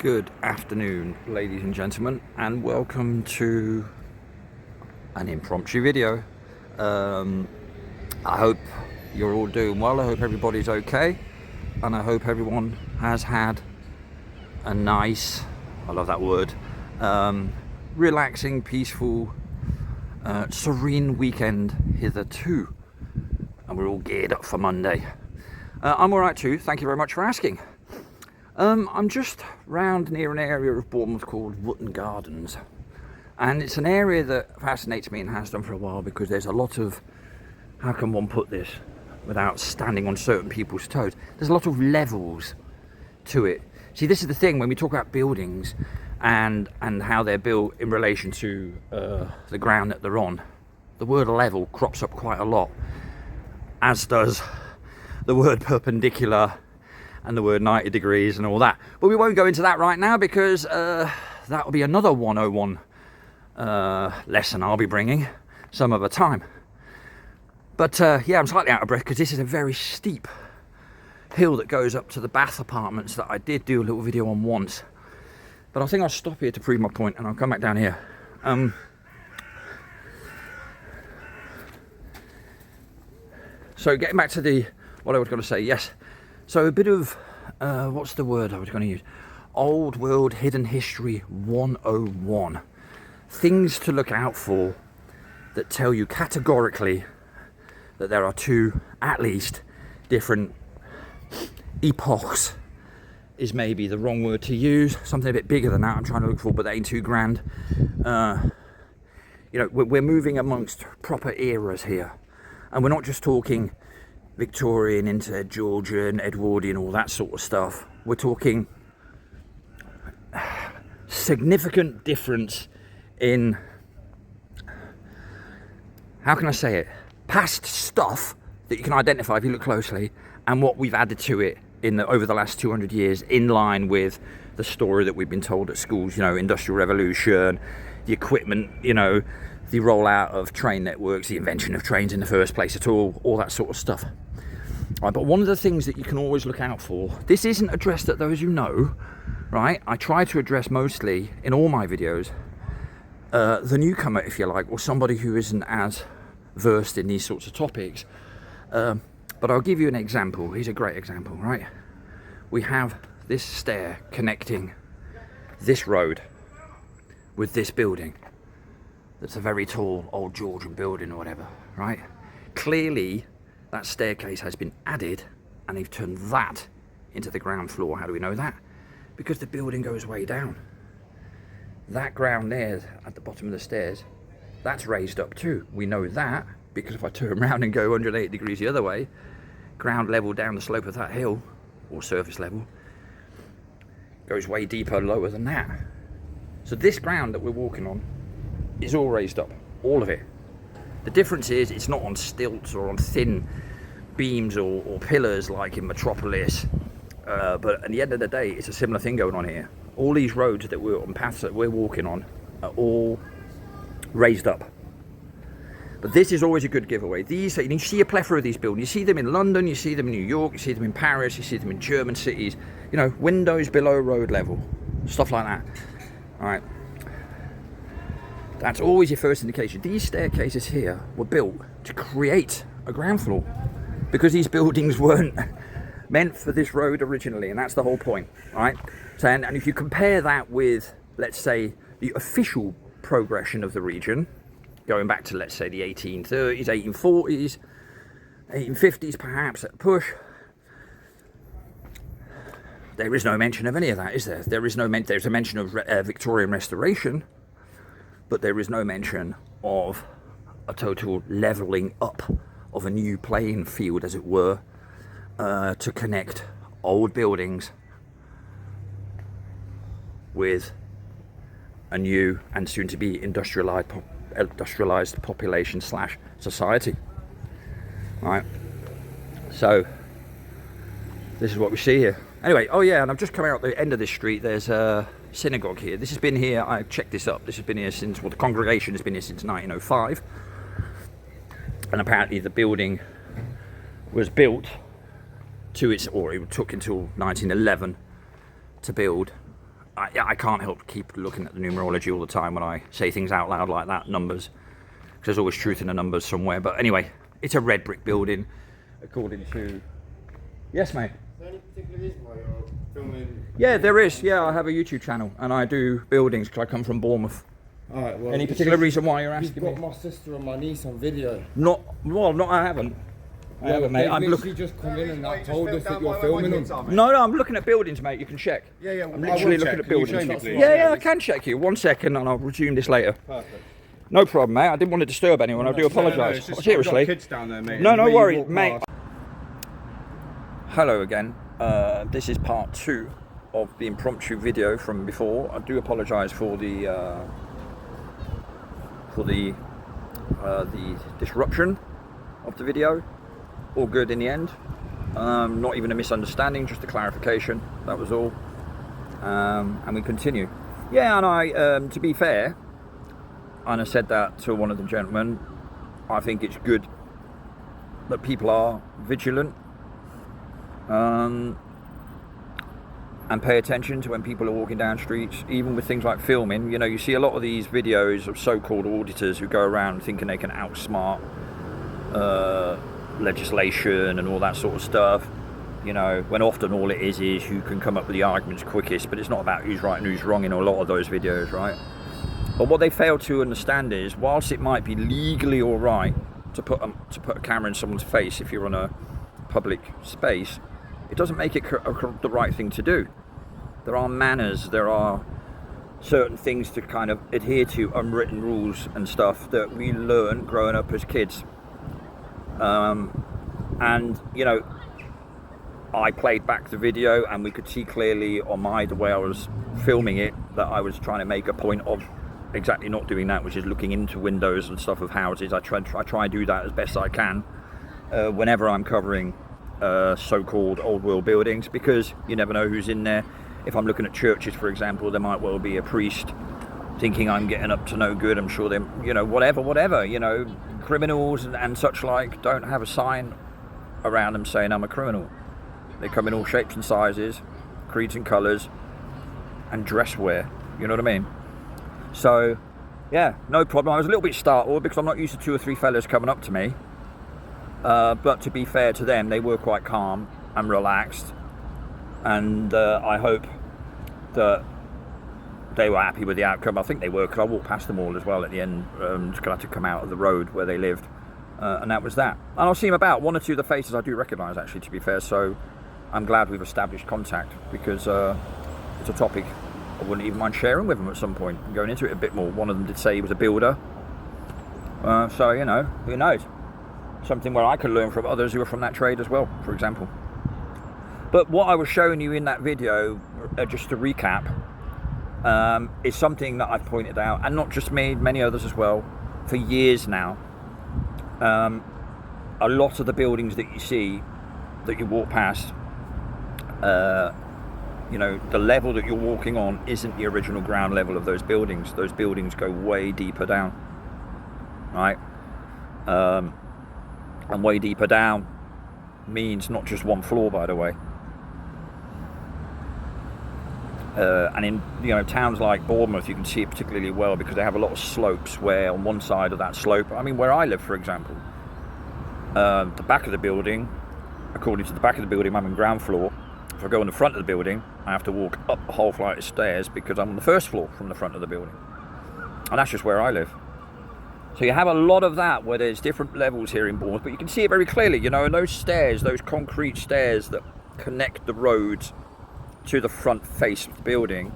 Good afternoon, ladies and gentlemen, and welcome to an impromptu video. I hope you're all doing well. I hope everybody's okay, and I hope everyone has had a nice, I love that word, relaxing, peaceful, serene weekend hitherto, and we're all geared up for Monday. I'm alright too, thank you very much for asking. I'm just round near an area of Bournemouth called Wootton Gardens, and it's an area that fascinates me and has done for a while because there's a lot of, how can one put this without standing on certain people's toes, there's a lot of levels to it. See, this is the thing when we talk about buildings and how they're built in relation to the ground that they're on, the word level crops up quite a lot, as does the word perpendicular and the word 90 degrees and all that. But we won't go into that right now because that'll be another 101 lesson I'll be bringing some other time. But yeah, I'm slightly out of breath because this is a very steep hill that goes up to the Bath apartments that I did do a little video on once. But I think I'll stop here to prove my point and I'll come back down here. So getting back to what I was going to say, yes. So a bit of, what's the word I was going to use? Old World Hidden History 101. Things to look out for that tell you categorically that there are two, at least, different epochs is maybe the wrong word to use. Something a bit bigger than that I'm trying to look for, but that ain't too grand. You know, we're moving amongst proper eras here. And we're not just talking Victorian into Georgian, Edwardian, all that sort of stuff. We're talking significant difference in, how can I say it, past stuff that you can identify if you look closely, and what we've added to it over the last 200 years, in line with the story that we've been told at schools. You know, Industrial Revolution, the equipment, you know, the rollout of train networks, the invention of trains in the first place at all that sort of stuff. Right, but one of the things that you can always look out for, this isn't addressed at those you know, right? I try to address mostly, in all my videos, the newcomer, if you like, or somebody who isn't as versed in these sorts of topics. But I'll give you an example. Here's a great example, right? We have this stair connecting this road with this building. That's a very tall old Georgian building or whatever, right? Clearly, that staircase has been added and they've turned that into the ground floor. How do we know that? Because the building goes way down. That ground there at the bottom of the stairs, that's raised up too. We know that because if I turn around and go 180 degrees the other way, ground level down the slope of that hill, or surface level, goes way deeper, lower than that. So this ground that we're walking on is all raised up, all of it. The difference is it's not on stilts or on thin beams or pillars like in Metropolis, but at the end of the day, it's a similar thing going on here. All these roads that we're on, paths that we're walking on, are all raised up. But this is always a good giveaway. These, you see a plethora of these buildings. You see them in London, you see them in New York, you see them in Paris, you see them in German cities. You know, windows below road level, stuff like that. All right. That's always your first indication. These staircases here were built to create a ground floor because these buildings weren't meant for this road originally, and that's the whole point, right? So, and if you compare that with, let's say, the official progression of the region, going back to, let's say, the 1830s, 1840s, 1850s perhaps at a push, there is no mention of any of that, is there? There's a mention of Victorian restoration, but there is no mention of a total levelling up of a new playing field, as it were, to connect old buildings with a new and soon to be industrialised population / society. Right. So this is what we see here. Anyway, oh yeah, and I've just come out the end of this street. There's a synagogue here. This has been here, I checked this up, this has been here since, well, the congregation has been here since 1905, and apparently the building was built to its, or it took until 1911 to build, I can't help keep looking at the numerology all the time when I say things out loud like that, numbers. Because there's always truth in the numbers somewhere. But anyway, it's a red brick building, according to... Yes, mate? Is there any particular reason why you're filming? Yeah, there is. Yeah, I have a YouTube channel and I do buildings because I come from Bournemouth. Alright, well... Any particular reason why you're asking me? You've got my sister and my niece on video. I haven't. I haven't, mate. I'm literally just come in and that told us that you're filming them. No, I'm looking at buildings, mate. You can check. Yeah. I'm literally looking at buildings. Please? Yeah, I can check you. 1 second and I'll resume this later. Perfect. No problem, mate. I didn't want to disturb anyone. I do apologise. Seriously. Kids down there, mate. No worries, mate. Hello again. This is part 2 of the impromptu video from before. I do apologise for the disruption of the video. All good in the end. Not even a misunderstanding, just a clarification. That was all. And we continue. Yeah, and I, to be fair, and I said that to one of the gentlemen, I think it's good that people are vigilant and pay attention to when people are walking down streets, even with things like filming. You know, you see a lot of these videos of so-called auditors who go around thinking they can outsmart legislation and all that sort of stuff, you know, when often all it is who can come up with the arguments quickest. But it's not about who's right and who's wrong in a lot of those videos, right? But what they fail to understand is, whilst it might be legally all right to put a camera in someone's face if you're on a public space, it doesn't make it the right thing to do. There are manners, there are certain things to kind of adhere to, unwritten rules and stuff that we learn growing up as kids. And you know, I played back the video and we could see clearly on the way I was filming it that I was trying to make a point of exactly not doing that, which is looking into windows and stuff of houses. I try to do that as best I can whenever I'm covering so-called old world buildings, because you never know who's in there. If I'm looking at churches, for example, there might well be a priest thinking I'm getting up to no good. I'm sure them, you know, whatever, you know, criminals and such like don't have a sign around them saying I'm a criminal. They come in all shapes and sizes, creeds and colours, and dress wear, you know what I mean? So, yeah, no problem. I was a little bit startled because I'm not used to 2 or 3 fellas coming up to me. But to be fair to them, they were quite calm and relaxed. And I hope that they were happy with the outcome. I think they were, because I walked past them all as well at the end. Just going to have to come out of the road where they lived. And that was that. And I'll see them about. 1 or 2 of the faces I do recognise, actually, to be fair. So I'm glad we've established contact, because it's a topic I wouldn't even mind sharing with them at some point and going into it a bit more. One of them did say he was a builder. So, you know, who knows? Something where I could learn from others who are from that trade as well, for example. But what I was showing you in that video, just to recap, is something that I've pointed out, and not just me, many others as well, for years now. A lot of the buildings that you see, that you walk past, you know, the level that you're walking on isn't the original ground level of those buildings. Those buildings go way deeper down, right? And way deeper down means not just 1 floor, by the way. And in, you know, towns like Bournemouth, you can see it particularly well because they have a lot of slopes where on one side of that slope, I mean, where I live, for example, the back of the building, according to the back of the building, I'm on ground floor. If I go on the front of the building, I have to walk up a whole flight of stairs because I'm on the first floor from the front of the building. And that's just where I live. So you have a lot of that where there's different levels here in Bournemouth, but you can see it very clearly, you know, and those stairs, those concrete stairs that connect the roads to the front face of the building,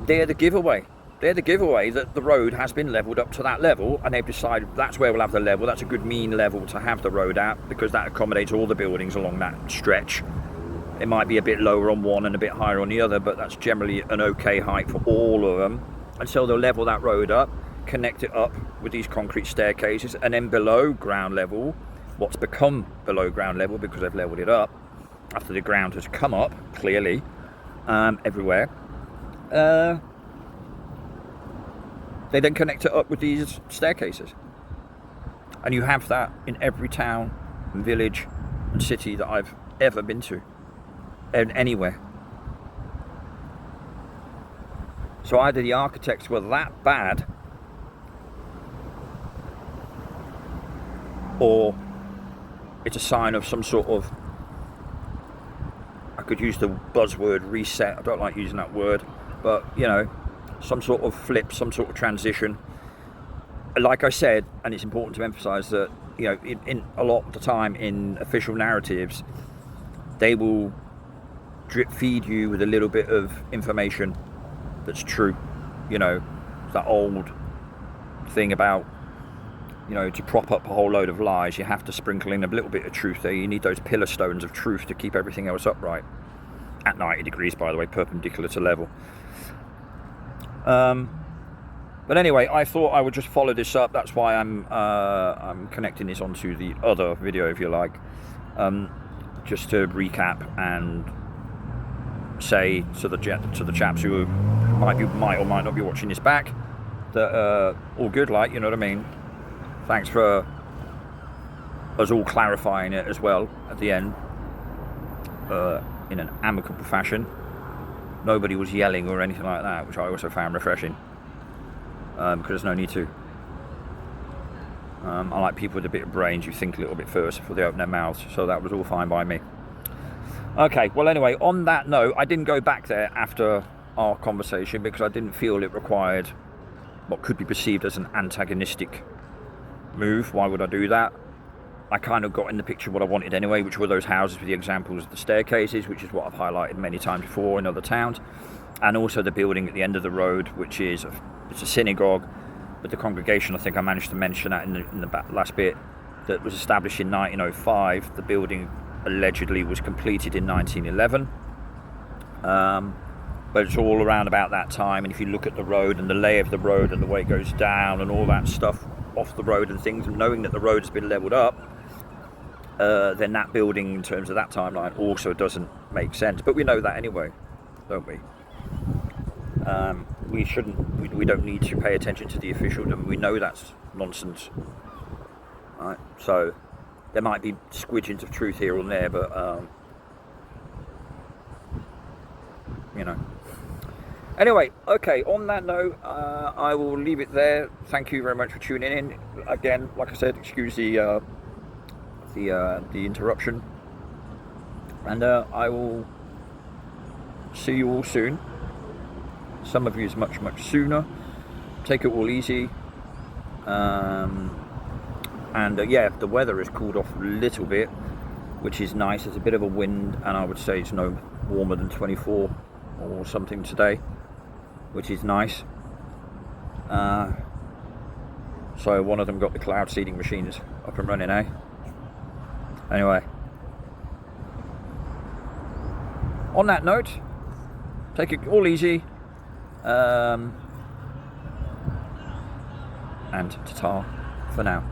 they're the giveaway. They're the giveaway that the road has been levelled up to that level, and they've decided that's where we'll have the level. That's a good mean level to have the road at, because that accommodates all the buildings along that stretch. It might be a bit lower on one and a bit higher on the other, but that's generally an okay height for all of them. And so they'll level that road up, connect it up with these concrete staircases, and then below ground level, what's become below ground level because they've levelled it up, after the ground has come up, clearly, everywhere, they then connect it up with these staircases. And you have that in every town and village and city that I've ever been to, and anywhere. So either the architects were that bad, or it's a sign of some sort of, I could use the buzzword reset, I don't like using that word, but you know, some sort of flip, some sort of transition. Like I said, and it's important to emphasize that, you know, in a lot of the time in official narratives, they will drip feed you with a little bit of information that's true. You know, that old thing about, you know, to prop up a whole load of lies, you have to sprinkle in a little bit of truth there. You need those pillar stones of truth to keep everything else upright. At 90 degrees, by the way, perpendicular to level. But anyway, I thought I would just follow this up. That's why I'm connecting this onto the other video, if you like, just to recap and say to the chaps who might or might not be watching this back that all good, like, you know what I mean. Thanks for us all clarifying it as well at the end, in an amicable fashion. Nobody was yelling or anything like that, which I also found refreshing, because there's no need to. I like people with a bit of brains who think a little bit first before they open their mouths, so that was all fine by me. Okay, well anyway, on that note, I didn't go back there after our conversation because I didn't feel it required what could be perceived as an antagonistic move. Why would I do that? I kind of got in the picture what I wanted anyway, which were those houses with the examples of the staircases, which is what I've highlighted many times before in other towns, and also the building at the end of the road, which is it's a synagogue, but the congregation, I think I managed to mention that in the last bit, that was established in 1905. The building allegedly was completed in 1911, but it's all around about that time. And if you look at the road and the lay of the road and the way it goes down and all that stuff off the road and things, and knowing that the road has been leveled up, then that building in terms of that timeline also doesn't make sense. But we know that anyway, don't we? We don't need to pay attention to the officialdom. We know that's nonsense, right? So there might be squidgens of truth here or there, but you know. Anyway, okay, on that note, I will leave it there. Thank you very much for tuning in. Again, like I said, excuse the interruption, and I will see you all soon. Some of you is much sooner. Take it all easy, and yeah, the weather has cooled off a little bit, which is nice. There's a bit of a wind, and I would say it's no warmer than 24 or something today, which is nice. So one of them got the cloud seeding machines up and running, eh? Anyway, on that note, take it all easy, and ta-ta for now.